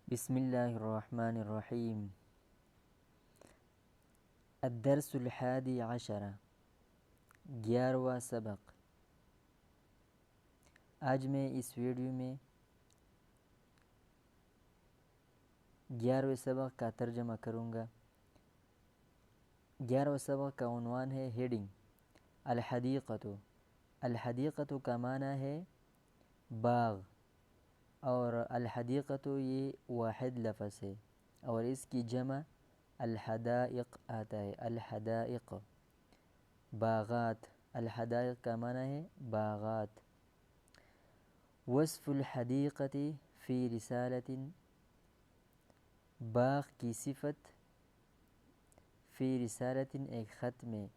بسم الله الرحمن الرحیم۔ الدرس الحادی عشرہ، 11واں سبق۔ آج میں اس ویڈیو میں 11ویں سبق کا ترجمہ کروں گا۔ 11واں سبق کا عنوان ہے ہیڈنگ الحدیقۃ۔ الحدیقۃ کا معنی ہے باغ، اور الحدیقۃ یہ واحد لفظ ہے اور اس کی جمع الحدائق آتا ہے۔ الحدائق باغات، الحدائق کا معنی ہے باغات۔ وصف الحدیقۃ فی رسالۃ، باغ کی صفت فی رسالۃ ایک خط میں،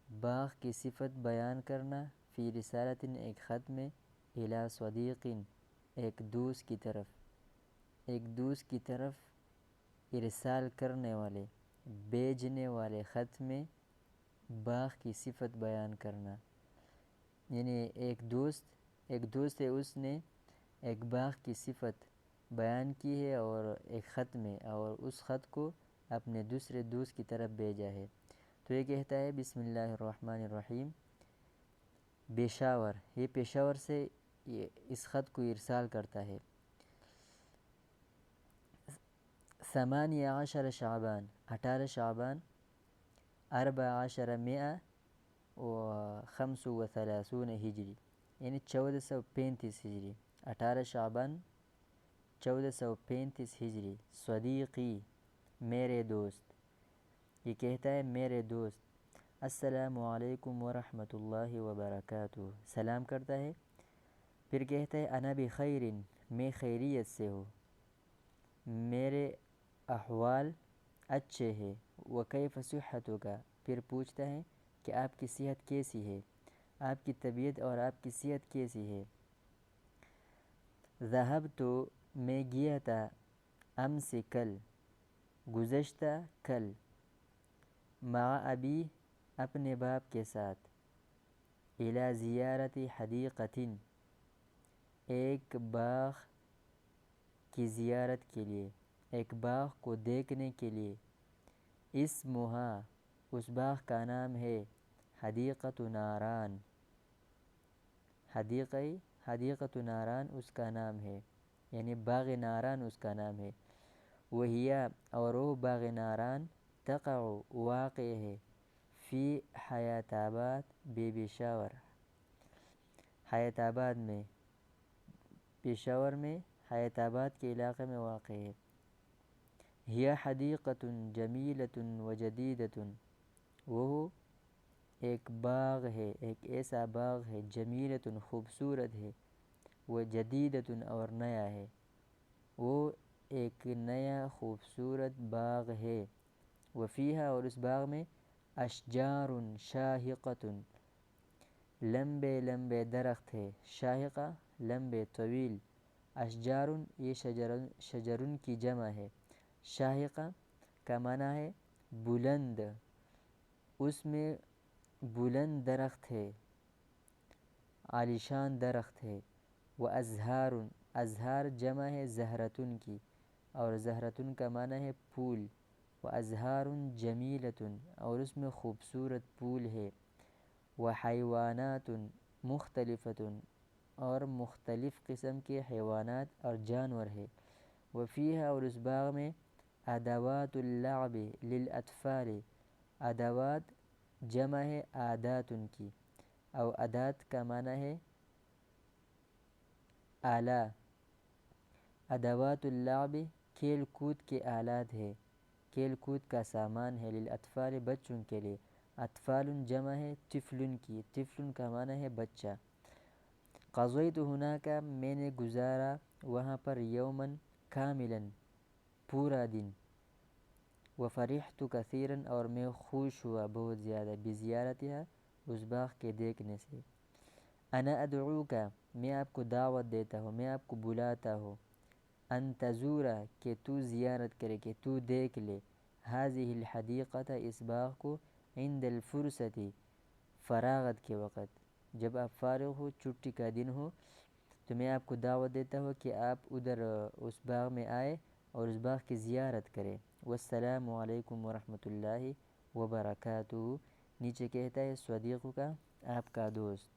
باغ کی صفت بیان کرنا فی رسالۃ ایک خط میں، الی صدیق ایک دوست کی طرف، ایک دوست کی طرف ارسال کرنے والے، بھیجنے والے خط میں باغ کی صفت بیان کرنا۔ یعنی ایک دوست ہے، اس نے ایک باغ کی صفت بیان کی ہے اور ایک خط میں، اور اس خط کو اپنے دوسرے دوست کی طرف بھیجا ہے۔ تو یہ کہتا ہے بسم اللہ الرحمن الرحیم، پشاور، یہ پشاور سے اس خط کو ارسال کرتا ہے۔ 18 شعبان، 18 شعبان، 1435 ہجری، یعنی 1435 ہجری، 18 شعبان 1435 ہجری۔ صدیقی میرے دوست، یہ کہتا ہے میرے دوست، السلام علیکم ورحمۃ اللہ وبرکاتہ، سلام کرتا ہے۔ پھر کہتا ہے انا بخیر، میں خیریت سے ہوں، میرے احوال اچھے ہیں۔ وکیف صحتک، پھر پوچھتا ہے کہ آپ کی صحت کیسی ہے، آپ کی طبیعت اور آپ کی صحت کیسی ہے۔ ذہبت، میں گیا تھا، امس کل، گزشتہ کل، مع ابی، اپنے باپ کے ساتھ، الی زیارت حدیقۃ، ایک باغ کی زیارت کے لیے، ایک باغ کو دیکھنے کے لیے۔ اسمہا، اس باغ کا نام ہے حدیقۃ ناران، حدیقۃ ناران اس کا نام ہے، یعنی باغ ناران اس کا نام ہے۔ وہی، اور وہ باغ ناران، تقع، واقع ہے، فی حیات آباد، پشاور، حیات آباد میں، پشاور میں حیات آباد کے علاقے میں واقع ہے۔ ہی حدیقۃ جمیلۃ وجدیدۃ، وہ ایک باغ ہے، ایک ایسا باغ ہے، جمیلۃ خوبصورت ہے، وجدیدۃ اور نیا ہے، وہ ایک نیا خوبصورت باغ ہے۔ وفیہا، اور اس باغ میں، اشجار شاہقۃ، لمبے لمبے درخت ہے، شاہقہ لمبے طویل، اشجار یہ شجرن کی جمع ہے، شاہقہ کا معنی ہے بلند، اس میں بلند درخت ہے، عالیشان درخت ہے۔ وازہار، ازہار جمع ہے زہرتن کی، اور زہرتن کا معنی ہے پھول۔ وازہار جمیلۃ، اور اس میں خوبصورت پھول ہے۔ وحیوانات مختلفۃ، اور مختلف قسم کے حیوانات اور جانور ہے۔ وفیہا، اور اس باغ میں، ادوات اللعب للاطفال، ادوات جمع ہے آدات کی، اور ادات کا معنی ہے آلہ۔ ادوات اللعب کھیل کود کے آلات ہے، کھیل کود کا سامان ہے، للاطفال بچوں کے لیے۔ اطفال جمع ہے طفل کی، طفل کا معنی ہے بچہ۔ قضیت ہناک، میں نے گزارا وہاں پر، یوما کاملا، پورا دن۔ وفرحت کثیرا، اور میں خوش ہوا بہت زیادہ، بزیارتها، اس باغ کے دیکھنے سے۔ انا ادعوک، میں آپ کو دعوت دیتا ہوں، میں آپ کو بلاتا ہوں، ان تزور، کہ تو زیارت کرے، کہ تو دیکھ لے، هذه الحدیقۃ، اس باغ کو، عند الفرصۃ، فراغت کے وقت، جب آپ فارغ ہو، چھٹی کا دن ہو، تو میں آپ کو دعوت دیتا ہوں کہ آپ ادھر اس باغ میں آئے اور اس باغ کی زیارت کریں۔ والسلام علیکم ورحمۃ اللہ وبرکاتہ۔ نیچے کہتا ہے صدیق کا آپ کا دوست۔